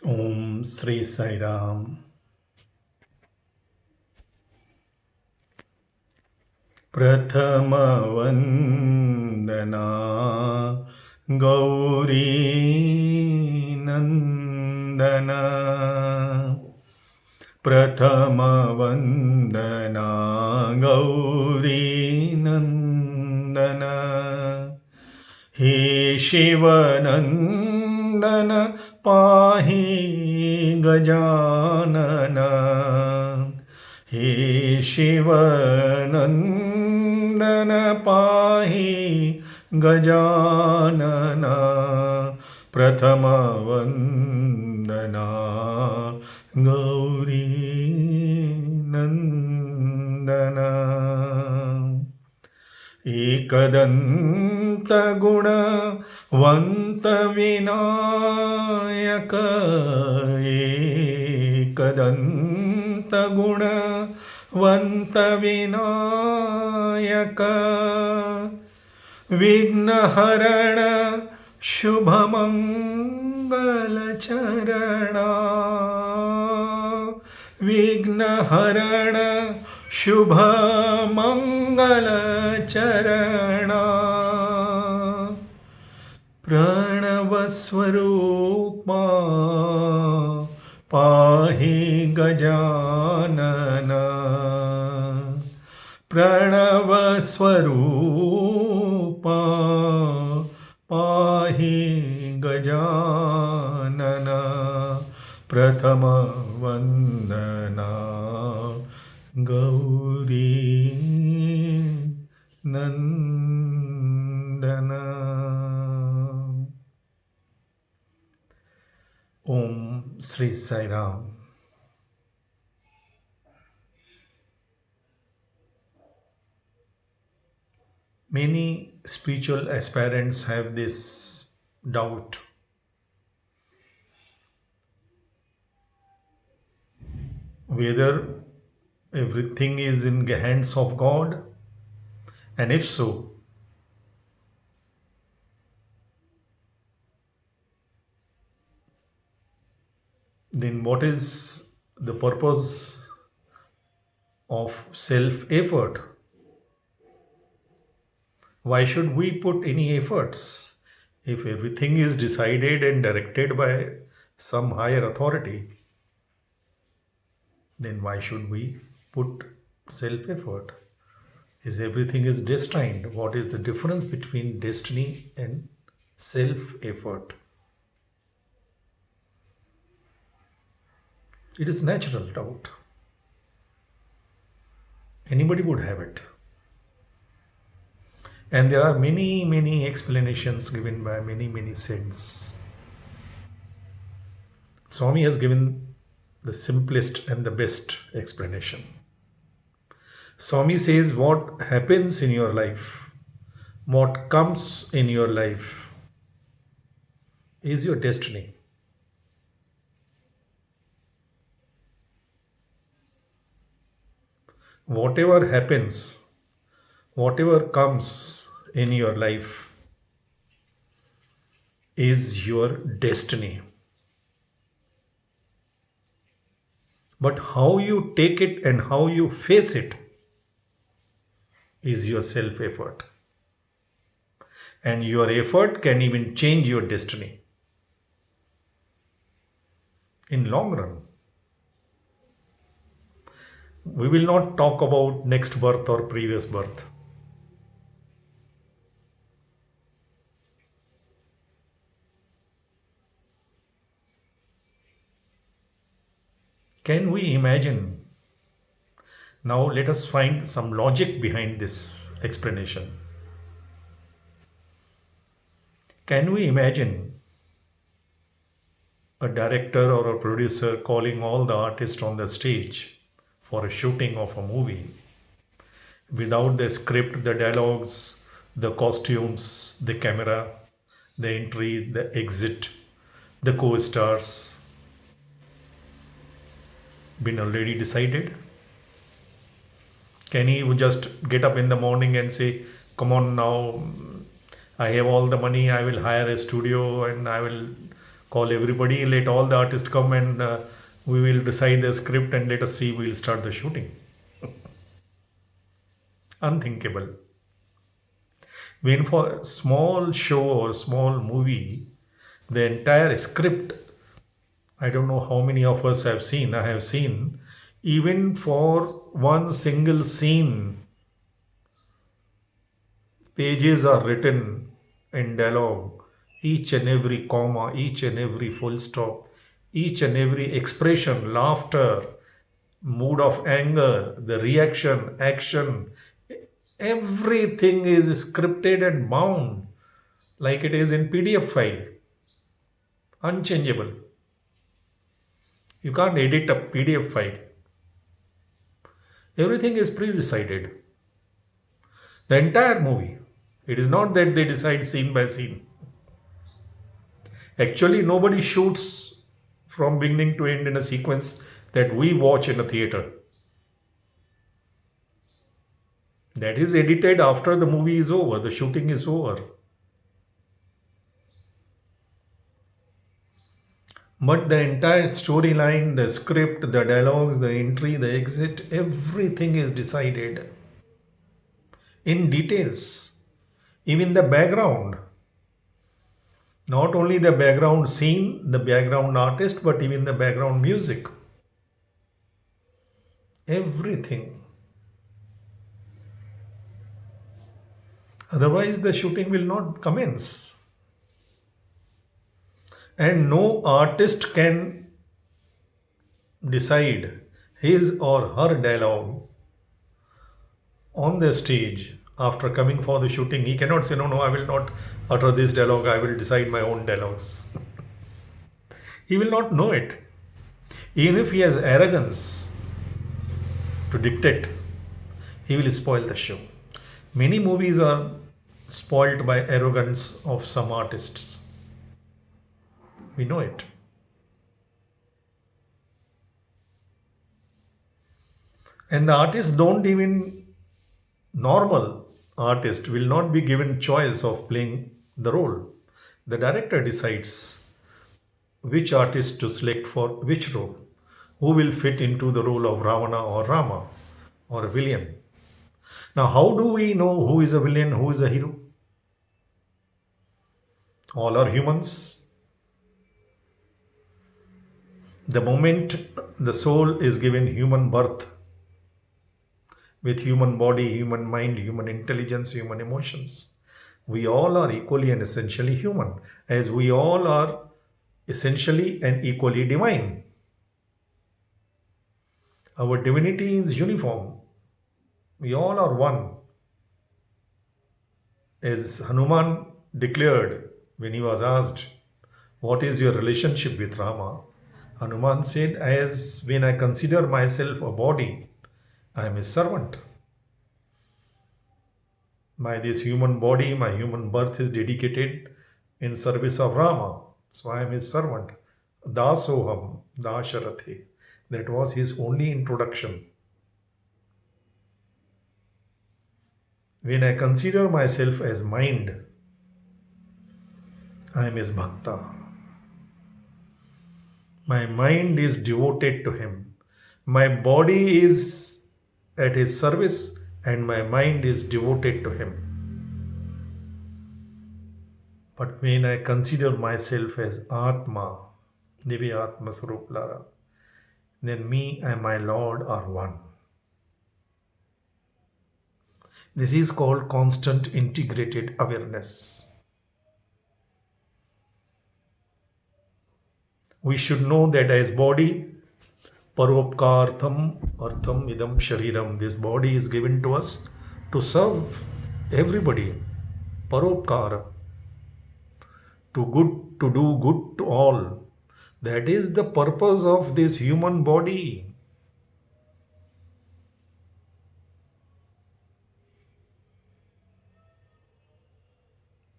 Om Sri Sai Ram. Prathama Vandana Gauri Nandana. Prathama Vandana Gauri Nandana. हे शिवनन्दन पाहि गजानन. हे शिवनन्दन पाहि गजानन. प्रथमवन्दना गौरी नन्दन. एकदन्तगुणवन्त विनायक. एकदन्तगुणवन्त विनायक. विघ्नहरण शुभमङ्गलचरणा. विघ्नहरण शुभमङ्गलचरणा. प्रणवस्वरूपा पाहि गजानन. प्रणवस्वरूपा पाहि गजानन. प्रथमवन्दना गौरी नन्दन. Om Sri Sai Ram. Many spiritual aspirants have this doubt whether everything is in the hands of God, and if so, then what is the purpose of self effort? Why should we put any efforts if everything is decided and directed by some higher authority? Then why should we put self effort? Is everything is destined? What is the difference between destiny and self effort? It is natural doubt. Anybody would have it. And there are many explanations given by many saints. Swami has given the simplest and the best explanation. Swami says what happens in your life, what comes in your life is your destiny. Whatever happens, whatever comes in your life is your destiny. But how you take it and how you face it is your self effort. And your effort can even change your destiny in long run. We will not talk about next birth or previous birth. Can we imagine? Now let us find some logic behind this explanation. Can we imagine a director or a producer calling all the artists on the stage for a shooting of a movie without the script, the dialogues, the costumes, the camera, the entry, the exit, the co-stars been already decided? Can he just get up in the morning and say, come on now, I have all the money, I will hire a studio and I will Call everybody, let all the artists come, and we will decide the script, and let us see, we'll start the shooting. Unthinkable. When for a small show or small movie, the entire script, I don't know how many of us have seen, I have seen, even for one single scene, pages are written in dialogue, each and every comma, each and every full stop, each and every expression, laughter, mood of anger, the reaction, action, everything is scripted and bound like it is in PDF file, unchangeable. You can't edit a PDF file. Everything is pre-decided. The entire movie. It is not that they decide scene by scene. Actually, nobody shoots from beginning to end in a sequence that we watch in a theater. That is edited after the movie is over, the shooting is over. But the entire storyline, the script, the dialogues, the entry, the exit, everything is decided in details. Even the background. Not only the background scene, the background artist, but even the background music. Everything. Otherwise, the shooting will not commence. And no artist can decide his or her dialogue on the stage after coming for the shooting. He cannot say, no, I will not utter this dialogue, I will decide my own dialogues. He will not know it. Even if he has arrogance to dictate, he will spoil the show. Many movies are spoiled by arrogance of some artists. We know it. And the artists don't even, normal artist will not be given choice of playing the role. The director decides which artist to select for which role, who will fit into the role of Ravana or Rama or a villain. Now, how do we know who is a villain, who is a hero? All are humans. The moment the soul is given human birth, with human body, human mind, human intelligence, human emotions, we all are equally and essentially human, as we all are essentially and equally divine. Our divinity is uniform. We all are one. As Hanuman declared when he was asked, what is your relationship with Rama? Hanuman said, as when I consider myself a body, I am his servant. My this human body, my human birth is dedicated in service of Rama. So I am his servant. Dasoham, Dasharathe. That was his only introduction. When I consider myself as mind, I am his bhakta. My mind is devoted to him. My body is at his service and my mind is devoted to him. But when I consider myself as Atma, Divya Atma Swarup Lara, then me and my Lord are one. This is called constant integrated awareness. We should know that as body, paropkartham artham idam shariram. This body is given to us to serve everybody. Paropkara. To do good to all. That is the purpose of this human body.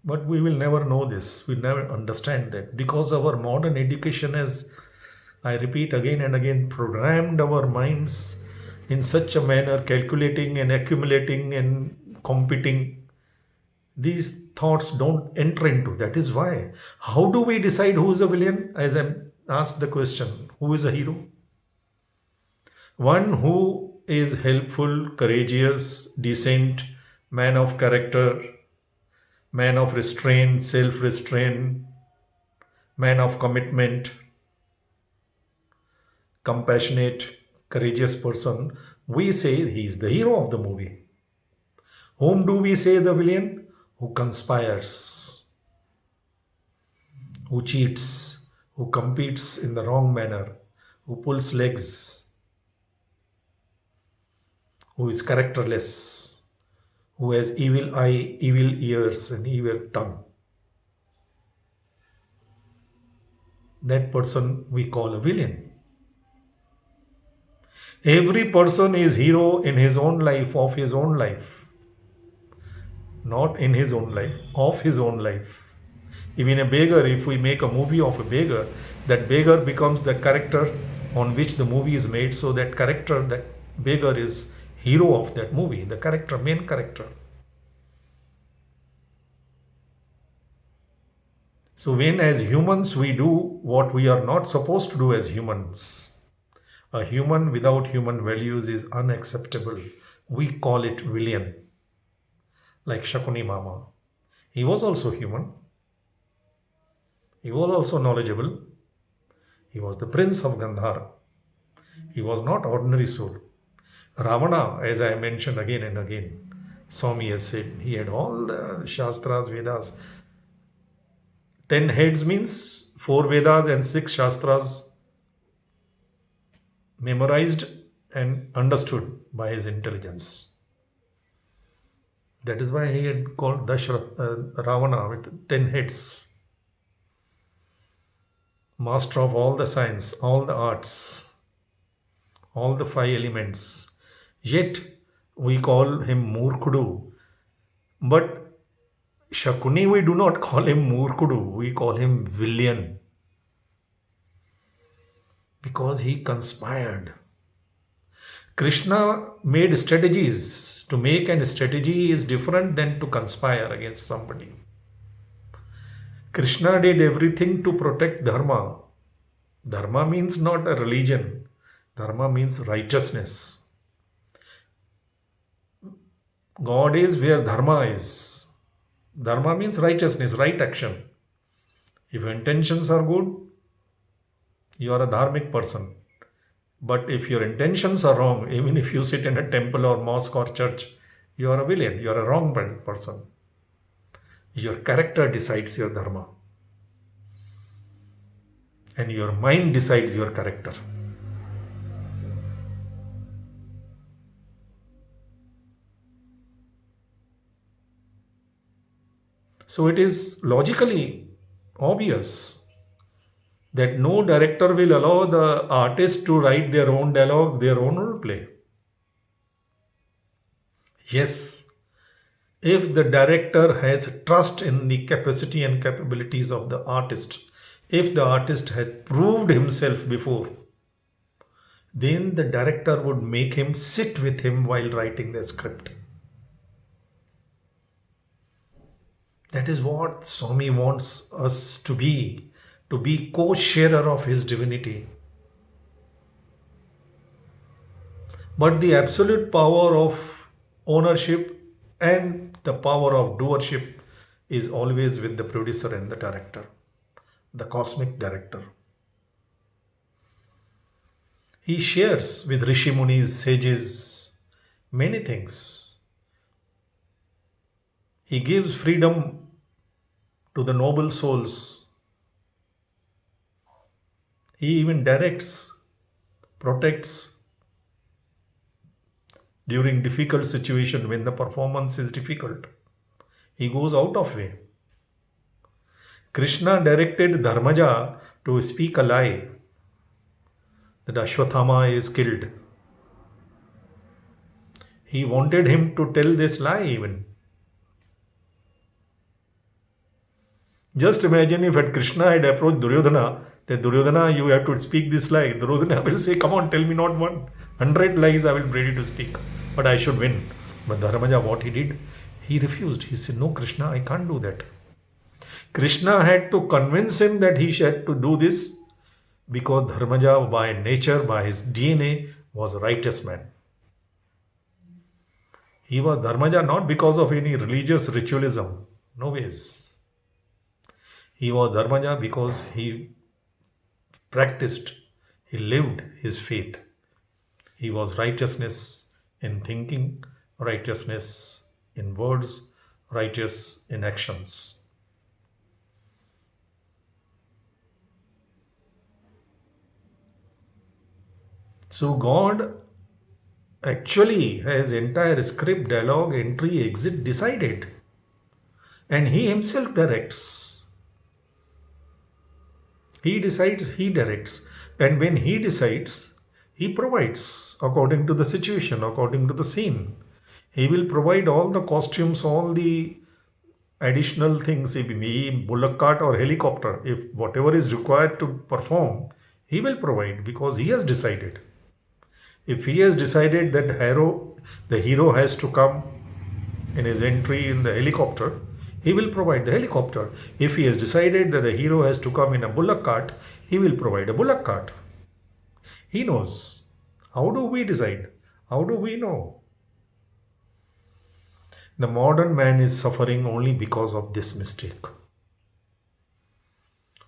But we will never know this. We never understand that because our modern education has, I repeat again and again, programmed our minds in such a manner, calculating and accumulating and competing These thoughts don't enter into. That is why. How do we decide who is a villain? As I asked the question, who is a hero? One who is helpful, courageous, decent, man of character, man of restraint, self restraint, man of commitment, compassionate, courageous person. We say he is the hero of the movie. Whom do we say the villain? Who conspires, who cheats, who competes in the wrong manner, who pulls legs, who is characterless, who has evil eye, evil ears, and evil tongue. That person we call a villain. Every person is hero in his own life, of his own life. Not in his own life, of his own life. Even a beggar, if we make a movie of a beggar, that beggar becomes the character on which the movie is made. So that character, that beggar is hero of that movie, the character, main character. So when as humans we do what we are not supposed to do as humans, a human without human values is unacceptable. We call it villain. Like Shakuni Mama. He was also human. He was also knowledgeable. He was the prince of Gandhara. He was not ordinary soul. Ravana, as I mentioned again and again, Swami has said, he had all the Shastras, Vedas. 10 heads means 4 Vedas and 6 Shastras memorized and understood by his intelligence. That is why he had called Ravana with 10 heads. Master of all the science, all the arts, all the 5 elements. Yet we call him Murkudu. But Shakuni, we do not call him Murkudu, we call him villain. Because he conspired. Krishna made strategies. To make a strategy is different than to conspire against somebody. Krishna did everything to protect Dharma. Dharma means not a religion. Dharma means righteousness. God is where Dharma is. Dharma means righteousness, right action. If your intentions are good, you are a dharmic person. But if your intentions are wrong, even if you sit in a temple or mosque or church, you are a villain, you are a wrong person. Your character decides your dharma. And your mind decides your character. So it is logically obvious that no director will allow the artist to write their own dialogues, their own role play. Yes, if the director has trust in the capacity and capabilities of the artist, if the artist has proved himself before, then the director would make him sit with him while writing the script. That is what Swami wants us to be co-sharer of his divinity. But the absolute power of ownership and the power of doership is always with the producer and the director, the cosmic director. He shares with Rishi Munis, sages, many things. He gives freedom to the noble souls. He even directs, protects during difficult situation when the performance is difficult. He goes out of way. Krishna directed Dharmaja to speak a lie that Ashwathama is killed. He wanted him to tell this lie even. Just imagine if Krishna had approached Duryodhana, that Duryodhana, you have to speak this lie. Duryodhana will say, come on, tell me not 100 lies I will be ready to speak, but I should win. But Dharmaja, what he did? He refused. He said, "No, Krishna, I can't do that." Krishna had to convince him that he had to do this because Dharmaja, by nature, by his DNA, was a righteous man. He was Dharmaja not because of any religious ritualism. No ways. He was Dharmaja because he practiced, he lived his faith. He was righteousness in thinking, righteousness in words, righteous in actions. So God actually has entire script, dialogue, entry, exit decided. And he himself directs. He decides, he directs. And when he decides, he provides according to the situation, according to the scene. He will provide all the costumes, all the additional things, if be bullock cart or helicopter, if whatever is required to perform, he will provide because he has decided. If he has decided that the hero has to come in his entry in the helicopter, he will provide the helicopter. If he has decided that the hero has to come in a bullock cart, he will provide a bullock cart. He knows. How do we decide? How do we know? The modern man is suffering only because of this mistake.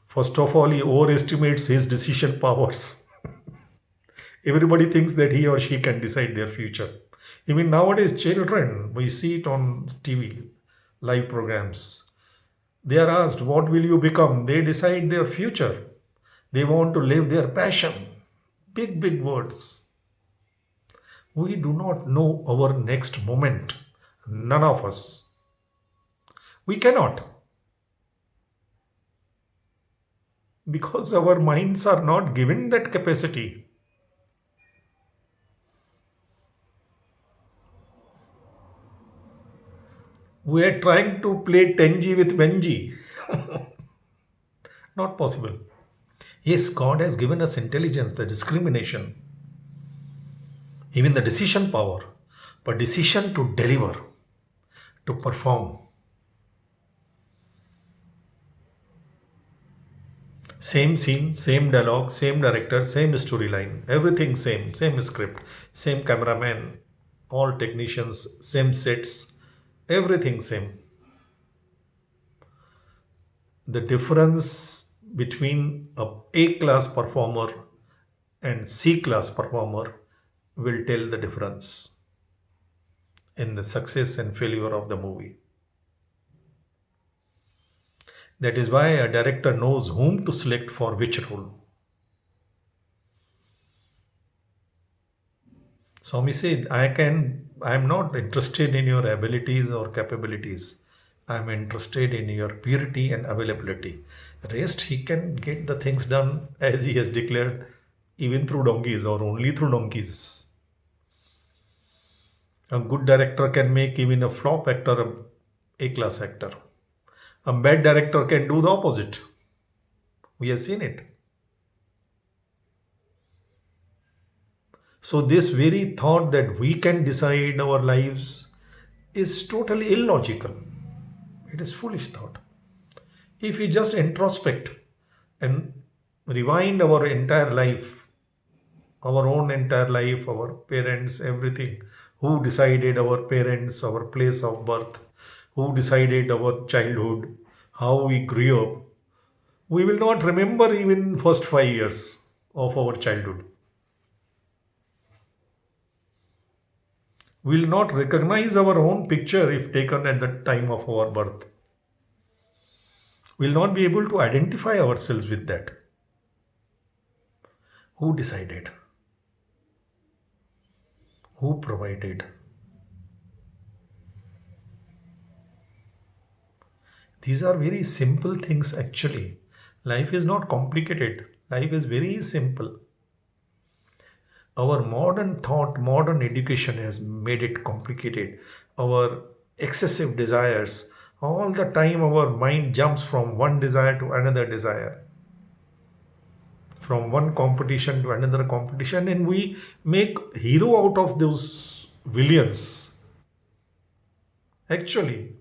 First of all, he overestimates his decision powers. Everybody thinks that he or she can decide their future. Even nowadays, children, we see it on TV, live programs. They are asked, "What will you become?" They decide their future. They want to live their passion. Big, big words. We do not know our next moment. None of us. We cannot. Because our minds are not given that capacity. We are trying to play Tenji with Benji. Not possible. Yes, God has given us intelligence, the discrimination, even the decision power, but decision to deliver, to perform. Same scene, same dialogue, same director, same storyline, everything same script, same cameraman, all technicians, same sets, everything same. The difference between a A class performer and C class performer will tell the difference in the success and failure of the movie. That is why a director knows whom to select for which role. Swami said, I am not interested in your abilities or capabilities. I am interested in your purity and availability. Rest, he can get the things done as he has declared, even through donkeys or only through donkeys. A good director can make even a flop actor a A-class actor. A bad director can do the opposite. We have seen it. So, this very thought that we can decide our lives is totally illogical. It is foolish thought. If we just introspect and rewind our entire life, our own entire life, our parents, everything, who decided our parents, our place of birth, who decided our childhood, how we grew up, we will not remember even first 5 years of our childhood. We will not recognize our own picture if taken at the time of our birth. We will not be able to identify ourselves with that. Who decided? Who provided? These are very simple things actually. Life is not complicated. Life is very simple. Our modern thought, modern education has made it complicated. Our excessive desires, all the time our mind jumps from one desire to another desire, from one competition to another competition, and we make hero out of those villains. Actually,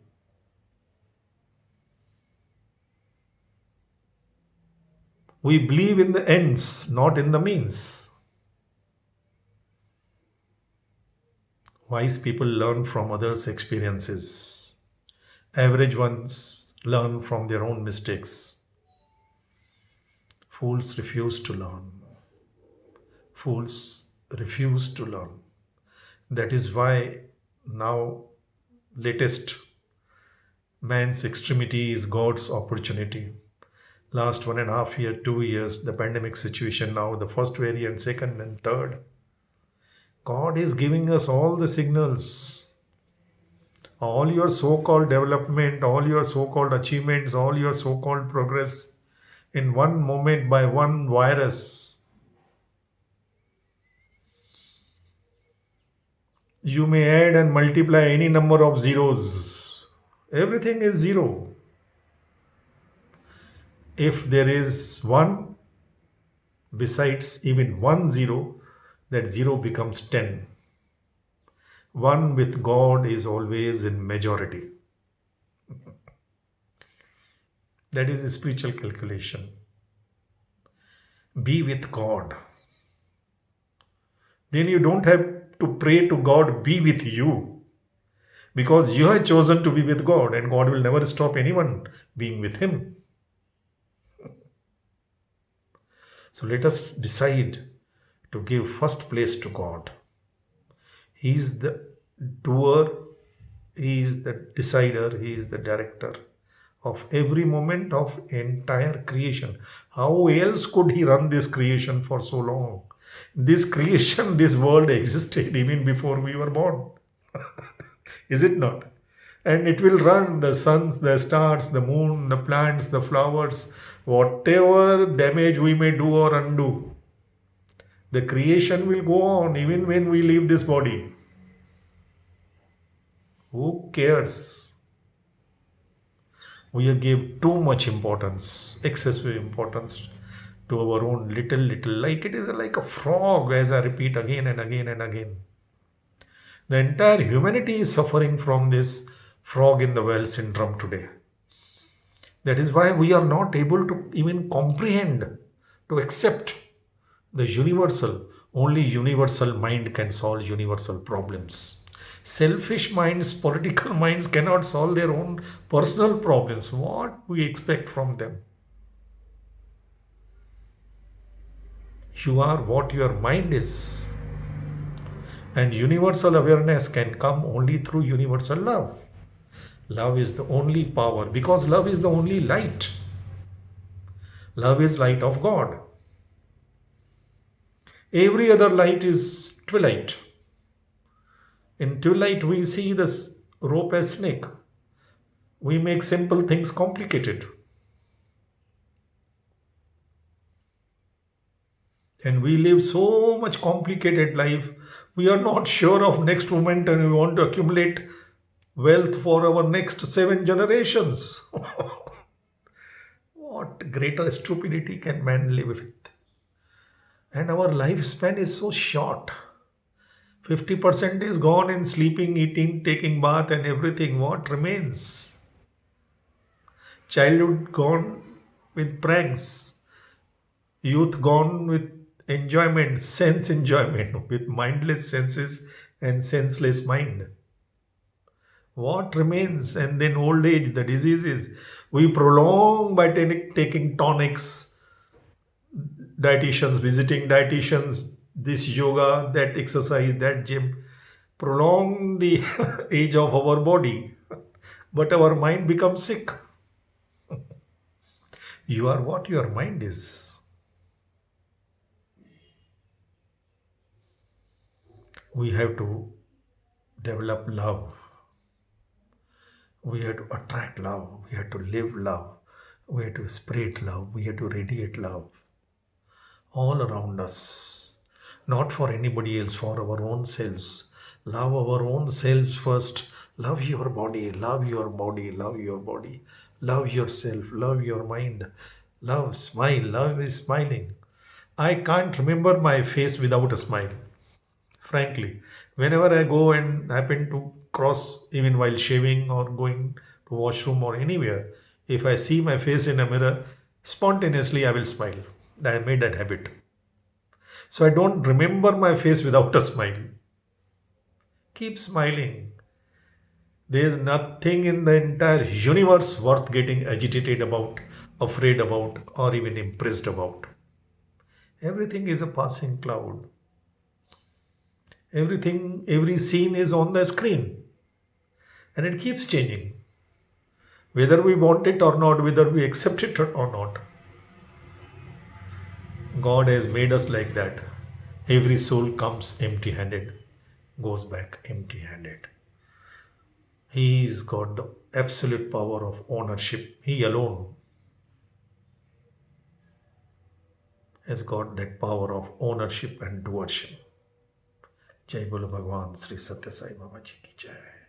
we believe in the ends, not in the means. Wise people learn from others' experiences. Average ones learn from their own mistakes. Fools refuse to learn. Fools refuse to learn. That is why now latest man's extremity is God's opportunity. Last 1.5 year, 2 years, the pandemic situation now, the first variant, second and third. God is giving us all the signals. All your so-called development, all your so-called achievements, all your so-called progress in one moment by one virus. You may add and multiply any number of zeros. Everything is zero. If there is one besides even one zero, that zero becomes 10. One with God is always in majority. That is a spiritual calculation. Be with God. Then you don't have to pray to God, be with you. Because you have chosen to be with God, and God will never stop anyone being with Him. So let us decide to give first place to God. He is the doer, He is the decider, He is the director of every moment of entire creation. How else could He run this creation for so long? This creation, this world existed even before we were born. Is it not? And it will run the suns, the stars, the moon, the plants, the flowers, whatever damage we may do or undo. The creation will go on even when we leave this body. Who cares? We give too much importance, excessive importance to our own little, like it is like a frog, as I repeat again and again and again. The entire humanity is suffering from this frog in the well syndrome today. That is why we are not able to even comprehend, to accept the universal. Only universal mind can solve universal problems. Selfish minds, political minds cannot solve their own personal problems. What we expect from them? You are what your mind is. And universal awareness can come only through universal love. Love is the only power, because love is the only light. Love is light of God. Every other light is twilight. In twilight, we see this rope as snake. We make simple things complicated. And we live so much complicated life. We are not sure of next moment, and we want to accumulate wealth for our next 7 generations. What greater stupidity can man live with? And our lifespan is so short. 50% is gone in sleeping, eating, taking bath and everything. What remains? Childhood gone with pranks. Youth gone with enjoyment, sense enjoyment, with mindless senses and senseless mind. What remains? And then old age, the diseases. We prolong by taking tonics, dietitians, visiting dietitians, this yoga, that exercise, that gym. Prolong the age of our body. But our mind becomes sick. You are what your mind is. We have to develop love. We have to attract love. We have to live love. We have to spread love. We have to radiate love all around us. Not for anybody else, for our own selves. Love our own selves first. Love your body. Love your body. Love your body. Love yourself. Love your mind. Love, smile. Love is smiling. I can't remember my face without a smile. Frankly, whenever I go and happen to cross even while shaving or going to washroom or anywhere. If I see my face in a mirror, spontaneously I will smile. I made that habit. So I don't remember my face without a smile. Keep smiling. There is nothing in the entire universe worth getting agitated about, afraid about, or even impressed about. Everything is a passing cloud. Everything, every scene is on the screen and it keeps changing. Whether we want it or not, whether we accept it or not. God has made us like that. Every soul comes empty handed, goes back empty handed. He's got the absolute power of ownership. He alone has got that power of ownership and doership. जय बोलो भगवान श्री सत्य साई बाबा जी की जय.